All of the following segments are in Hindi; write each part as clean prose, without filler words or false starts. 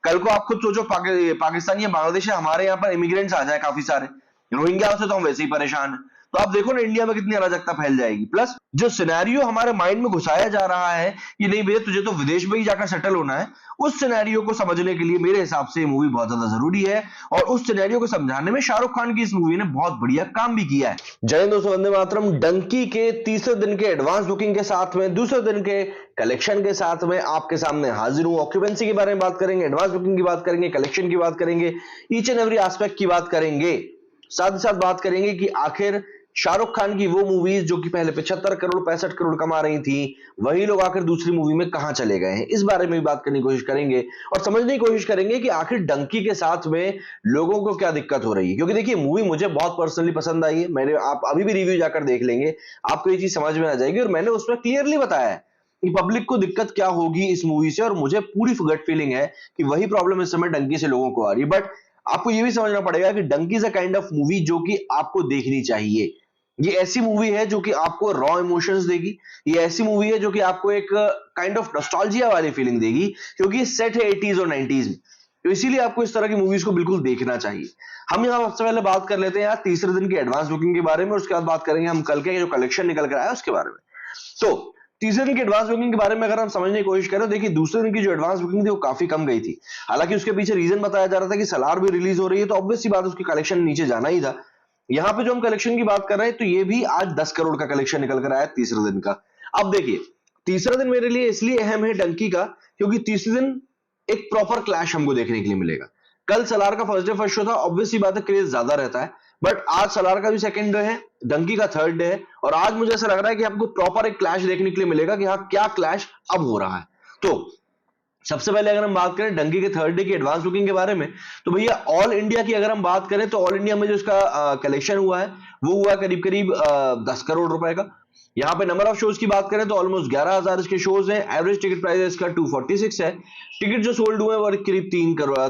कल को आप खुद सोचो पाकिस्तानी या बांग्लादेशी हमारे यहाँ पर इमिग्रेंट्स आ जाए काफी सारे, रोहिंग्या से तो हम वैसे ही परेशान हैं। तो आप देखो ना इंडिया में कितनी अराजकता फैल जाएगी। प्लस जो सिनेरियो हमारे माइंड में घुसाया जा रहा है कि नहीं भैया तुझे तो विदेश में ही जाकर सेटल होना है, उस सिनेरियो को समझने के लिए मेरे हिसाब से ये मूवी बहुत ज्यादा जरूरी है। और उस सिनेरियो को समझाने में शाहरुख खान की इस मूवी ने बहुत बढ़िया काम भी किया है। जय हिंद दोस्तों, वंदे मातरम। डंकी के तीसरे दिन के एडवांस बुकिंग के साथ में दूसरे दिन के कलेक्शन के साथ में आपके सामने हाजिर हूं। ऑक्यूपेंसी के बारे में बात करेंगे, एडवांस बुकिंग की बात करेंगे, कलेक्शन की बात करेंगे, ईच एंड एवरी एस्पेक्ट की बात करेंगे। साथ ही साथ बात करेंगे कि आखिर शाहरुख खान की वो मूवीज जो कि पहले 75 करोड़ 65 करोड़ कमा रही थी, वही लोग आखिर दूसरी मूवी में कहां चले गए हैं, इस बारे में भी बात करने की कोशिश करेंगे और समझने की कोशिश करेंगे कि आखिर डंकी के साथ में लोगों को क्या दिक्कत हो रही है। क्योंकि देखिए मूवी मुझे बहुत पर्सनली पसंद आई है, मैंने आप अभी भी रिव्यू जाकर देख लेंगे, आपको ये चीज समझ में आ जाएगी। और मैंने उसमें क्लियरली बताया है कि पब्लिक को दिक्कत क्या होगी इस मूवी से, और मुझे पूरी गट फीलिंग है कि वही प्रॉब्लम इस समय डंकी से लोगों को आ रही है। बट आपको यह भी समझना पड़ेगा कि Dunki is a kind of movie जो कि आपको देखनी चाहिए। ये ऐसी मूवी है जो कि आपको रॉ इमोशंस देगी, ये ऐसी मूवी है जो कि आपको एक काइंड ऑफ नॉस्टैल्जिया वाली फीलिंग देगी, क्योंकि ये सेट है 80s और 90s में। तो इसीलिए आपको इस तरह की मूवीज को बिल्कुल देखना चाहिए। हम यहां सबसे पहले बात कर लेते हैं यार तीसरे दिन की एडवांस बुकिंग के बारे में, उसके बाद बात करेंगे हम कल के जो कलेक्शन निकल कर आया उसके बारे में। तो तीसरे दिन की एडवांस बुकिंग के बारे में अगर हम समझने की कोशिश करें, देखिए दूसरे दिन की जो एडवांस बुकिंग थी वो काफी कम गई थी। हालांकि उसके पीछे रीजन बताया जा रहा था कि सलार भी रिलीज हो रही है, तो ऑब्वियस सी बात है उसकी कलेक्शन नीचे जाना ही था। यहां पे जो हम कलेक्शन की बात कर रहे हैं तो ये भी आज 10 करोड़ का कलेक्शन निकल कर आया तीसरे दिन का। अब देखिए तीसरा दिन मेरे लिए इसलिए अहम है डंकी का, क्योंकि तीसरे दिन एक प्रॉपर क्लैश हमको देखने के लिए मिलेगा। कल सलार का फर्स्ट डे फर्स्ट शो था, ऑब्वियस सी बात है क्रेज ज्यादा रहता है, बट आज सलार का भी सेकंड डे है, डंकी का थर्ड डे है, और आज मुझे ऐसा लग रहा है कि आपको प्रॉपर एक क्लैश देखने के लिए मिलेगा कि हाँ क्या क्लैश अब हो रहा है। तो सबसे पहले अगर हम बात करें डंकी के थर्ड डे की एडवांस बुकिंग के बारे में, तो भैया ऑल इंडिया की अगर हम बात करें तो ऑल इंडिया में जो इसका कलेक्शन हुआ है वो हुआ करीब करीब 10 करोड़ रुपए का। यहाँ पे नंबर ऑफ शोज की बात करें तो ऑलमोस्ट 11,000 इसके शोज हैं। एवरेज टिकट प्राइस इसका 246 है। टिकट जो सोल्ड हुए हैं वो करीब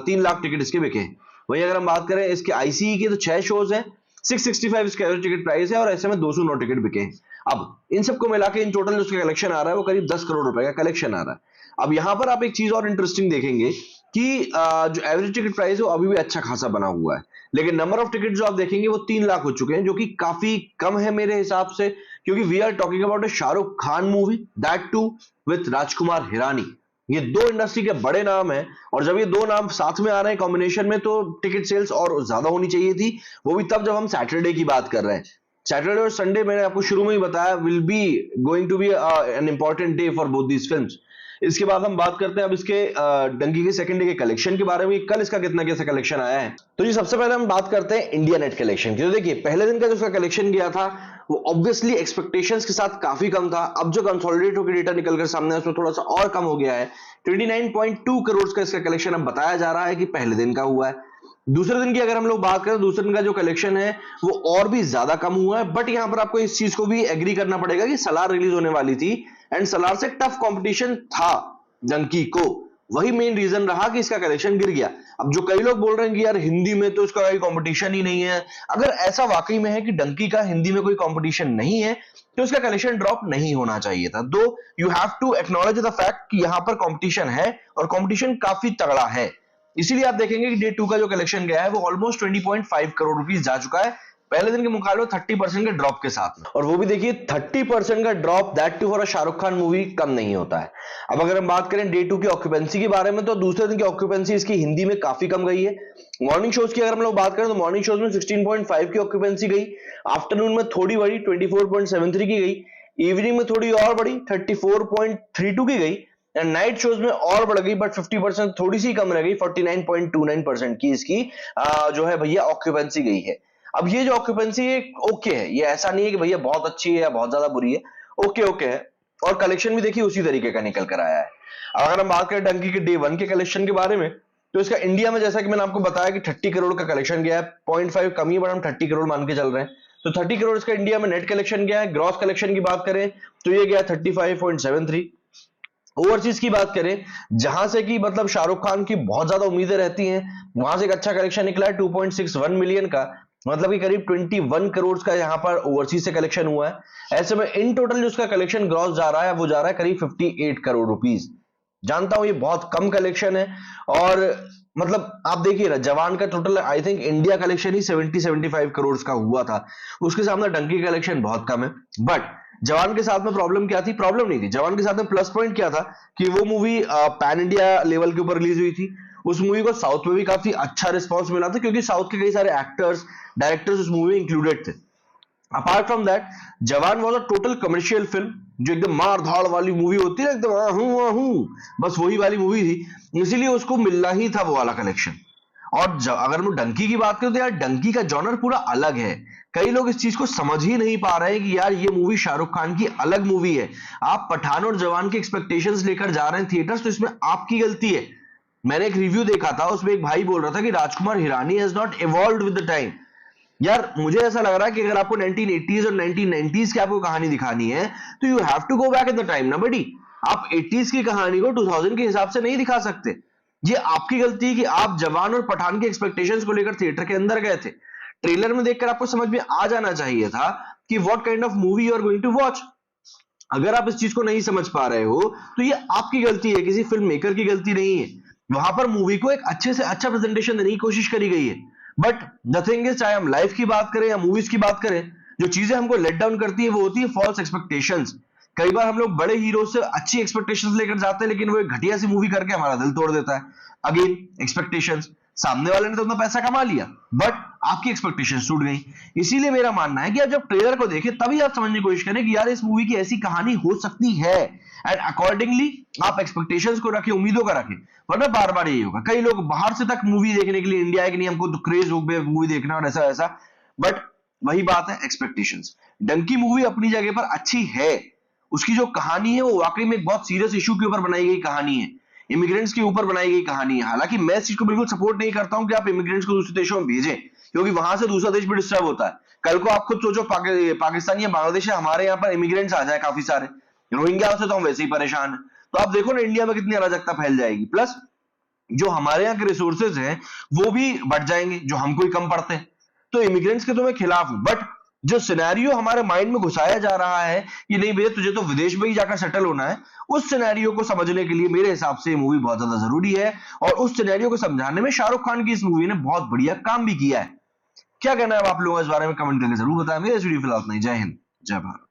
3 लाख टिकट इसके बिके हैं। वही अगर हम बात करें इसके आईसीई के तो 6 शोज हैं, 665 इसका एवरेज टिकट प्राइस है, और ऐसे में 209 टिकट बिके हैं। अब इन सबको मिला के इन टोटल जो कलेक्शन आ रहा है वो करीब 10 करोड़ रुपए का कलेक्शन आ रहा है। अब यहां पर आप एक चीज और इंटरेस्टिंग देखेंगे कि जो एवरेज टिकट प्राइस है वो अभी भी अच्छा खासा बना हुआ है, लेकिन नंबर ऑफ टिकट जो आप देखेंगे वो 3 लाख हो चुके हैं, जो कि काफी कम है मेरे हिसाब से, क्योंकि we are talking about a Shahrukh Khan movie, that too with Rajkumar Hirani. ये दो इंडस्ट्री के बड़े नाम हैं, और जब ये दो नाम साथ में आ रहे हैं कॉम्बिनेशन में, तो टिकट सेल्स और ज्यादा होनी चाहिए थी, वो भी तब जब हम सैटरडे की बात कर रहे हैं। सैटरडे और संडे मैंने आपको शुरू में ही बताया will be going to be an important day for both these films. इसके बाद हम बात करते हैं अब इसके डंकी के सेकंड डे के कलेक्शन के बारे में, कल इसका कितना कैसा कलेक्शन आया है। तो जी सबसे पहले हम बात करते हैं इंडिया नेट कलेक्शन की। तो देखिए पहले दिन का जो उसका कलेक्शन गया था वो ऑब्वियसली एक्सपेक्टेशंस के साथ काफी कम था। अब जो कंसोलिडेट होकर डेटा निकल कर सामने है उसमें थोड़ा सा और कम हो गया है। 29.2 करोड़ का इसका कलेक्शन अब बताया जा रहा है कि पहले दिन का हुआ है। दूसरे दिन की अगर हम लोग बात करें, दूसरे दिन का जो कलेक्शन है वो और भी ज्यादा कम हुआ है। बट यहां पर आपको इस चीज को भी एग्री करना पड़ेगा कि सलार रिलीज होने वाली थी, एंड सलार से टफ कंपटीशन था डंकी को, वही मेन रीजन रहा कि इसका कलेक्शन गिर गया। अब जो कई लोग बोल रहे हैं कि यार हिंदी में तो इसका कोई कंपटीशन ही नहीं है, अगर ऐसा वाकई में है कि डंकी का हिंदी में कोई कंपटीशन नहीं है तो इसका कलेक्शन ड्रॉप नहीं होना चाहिए था। दो you have to acknowledge the fact कि यहां पर कंपटीशन है और कंपटीशन काफी तगड़ा है। इसीलिए आप देखेंगे कि डे 2 का जो कलेक्शन गया है वो ऑलमोस्ट 20.5 करोड़ रुपीस जा चुका है, पहले दिन के मुकाबले 30% के ड्रॉप के साथ में। और वो भी देखिए 30% का drop, that too for a Shahrukh Khan movie, कम नहीं होता है। अब अगर हम बात करें डे 2 की ऑक्यूपेंसी के बारे में, तो दूसरे दिन की ऑक्यूपेंसी इसकी हिंदी में काफी कम गई है। मॉर्निंग शोज की अगर हम लोग बात करें तो मॉर्निंग शोज में 16.5 की ऑक्यूपेंसी गई, आफ्टरनून में थोड़ी बढ़ी 24.73 की गई, इवनिंग में थोड़ी और बढ़ी 34.32 की गई, एंड नाइट शोज में और बढ़ गई बट 50% थोड़ी सी कम रह गई, 49.29% की इसकी जो है भैया ऑक्यूपेंसी गई है। अब ये जो ऑक्यूपेंसी है ओके है, ये ऐसा नहीं है कि भैया बहुत अच्छी है या बहुत ज्यादा बुरी है, ओके ओके है। और कलेक्शन भी देखिए उसी तरीके का निकल कर आया है। अगर हम बात करें डंकी के डे 1 के कलेक्शन के बारे में, तो इसका इंडिया में जैसा कि मैंने आपको बताया कि 30 करोड़ का कलेक्शन गया है, 0.5 कमी है बट हम 30 करोड़ मान के चल रहे हैं। तो 30 करोड़ इसका इंडिया में नेट कलेक्शन गया है। ग्रॉस कलेक्शन की बात करें तो ये गया 35.73। ओवरसीज की बात करें जहां से कि मतलब शाहरुख खान की बहुत ज्यादा उम्मीदें रहती हैं, वहां से एक अच्छा कलेक्शन निकला है 2.61 मिलियन का, मतलब कि करीब 21 करोड़ का यहां पर ओवरसीज से कलेक्शन हुआ है। ऐसे में इन टोटल जो उसका कलेक्शन ग्रॉस जा रहा है वो जा रहा है करीब 58 करोड़ रुपीस। जानता हूं ये बहुत कम कलेक्शन है, और मतलब आप देखिए ना, जवान का total I think India collection ही 70-75 करोड़ का हुआ था, उसके सामने डंकी कलेक्शन बहुत कम है। बट जवान के साथ में प्रॉब्लम क्या थी? प्रॉब्लम नहीं थी, जवान के साथ में प्लस पॉइंट क्या था कि वो मूवी पैन इंडिया लेवल के ऊपर रिलीज हुई थी। उस मूवी को साउथ में भी काफी अच्छा रिस्पॉन्स मिला था, क्योंकि साउथ के कई सारे एक्टर्स, डायरेक्टर्स उस मूवी में इंक्लूडेड थे। अपार्ट फ्रॉम दैट, जवान was a total commercial film, जो एकदम मार धाड़ वाली मूवी होती है ना, एकदम आहू, बस वही वाली मूवी थी, इसीलिए उसको मिलना ही था वो वाला कलेक्शन। और अगर मैं डंकी की बात करूं तो यार, डंकी का जॉनर पूरा अलग है। कई लोग इस चीज को समझ ही नहीं पा रहे हैं कि यार ये मूवी शाहरुख खान की अलग मूवी है। आप पठान और जवान के एक्सपेक्टेशंस लेकर जा रहे हैं थिएटर्स, तो इसमें आपकी गलती है। मैंने एक रिव्यू देखा था, उसमें एक भाई बोल रहा था कि Rajkumar Hirani has not evolved with the time. यार मुझे ऐसा लग रहा है कि अगर आपको 1980s और 1990s की आपको कहानी दिखानी है, तो you have to go back in the time ना बडी। आप 80s की कहानी को 2000 के हिसाब से नहीं दिखा सकते। ये आपकी गलती है कि आप जवान और पठान के एक्सपेक्टेशंस को लेकर थिएटर के अंदर गए थे। ट्रेलर में देखकर आपको समझ में आ जाना चाहिए था कि what kind of movie you are going to watch. अगर आप इस चीज को नहीं समझ पा रहे हो, तो ये आपकी गलती है, किसी फिल्म मेकर की गलती नहीं है। वहां पर मूवी को एक अच्छे से अच्छा प्रेजेंटेशन देने की कोशिश करी गई है। बट द थिंग इज, चाहे हम लाइफ की बात करें या मूवीज की बात करें, जो चीजें हमको लेट डाउन करती है वो होती है फॉल्स एक्सपेक्टेशंस। कई बार हम लोग बड़े हीरो से अच्छी एक्सपेक्टेशंस लेकर जाते हैं, लेकिन वो एक घटिया सी मूवी करके हमारा दिल तोड़ देता है। अगेन एक्सपेक्टेशंस, सामने वाले ने तो अपना पैसा कमा लिया, बट आपकी एक्सपेक्टेशंस टूट गई। इसीलिए मेरा मानना है कि आप जब ट्रेलर को देखें तभी आप समझने की कोशिश करें कि यार इस मूवी की ऐसी कहानी हो सकती है, एंड अकॉर्डिंगली आप एक्सपेक्टेशंस को रखें, उम्मीदों का रखें। वरना बार बार यही होगा, कई लोग बाहर से तक मूवी देखने के लिए इंडिया है कि नहीं हमको तो क्रेज हो गया मूवी देखना और ऐसा ऐसा। बट वही बात है, एक्सपेक्टेशंस। डंकी मूवी अपनी जगह पर अच्छी है, उसकी जो कहानी है वो वाकई में एक बहुत सीरियस इशू के ऊपर बनाई गई कहानी है, इमिग्रेंट्स के ऊपर बनाई गई कहानी है। हालांकि मैं इस चीज को बिल्कुल सपोर्ट नहीं करता हूं कि आप इमिग्रेंट्स को दूसरे देशों में भेजें, क्योंकि वहां से दूसरा देश भी डिस्टर्ब होता है। कल को आप खुद सोचो, पाकिस्तान या बांग्लादेश, हमारे यहाँ पर इमिग्रेंट्स आ जाए काफी सारे, रोहिंग्या से तो हम वैसे ही परेशान है। तो आप देखो ना इंडिया में कितनी अराजकता फैल जाएगी। प्लस जो हमारे यहाँ के रिसोर्सेज हैं वो भी बढ़ जाएंगे, जो हमको ही कम पड़ते हैं। तो इमिग्रेंट्स के तो मैं खिलाफ हूं, बट जो सिनेरियो हमारे माइंड में घुसाया जा रहा है कि नहीं भैया तुझे तो विदेश में ही जाकर सेटल होना है, उस सिनेरियो को समझने के लिए मेरे हिसाब से मूवी बहुत ज्यादा जरूरी है। और उस सिनेरियो को समझाने में शाहरुख खान की इस मूवी ने बहुत बढ़िया काम भी किया है। क्या कहना है अब आप लोगों इस बारे में कमेंट करके जरूर बताएं। मेरे इस वीडियो फिलहाल नहीं। जय हिंद, जय भारत।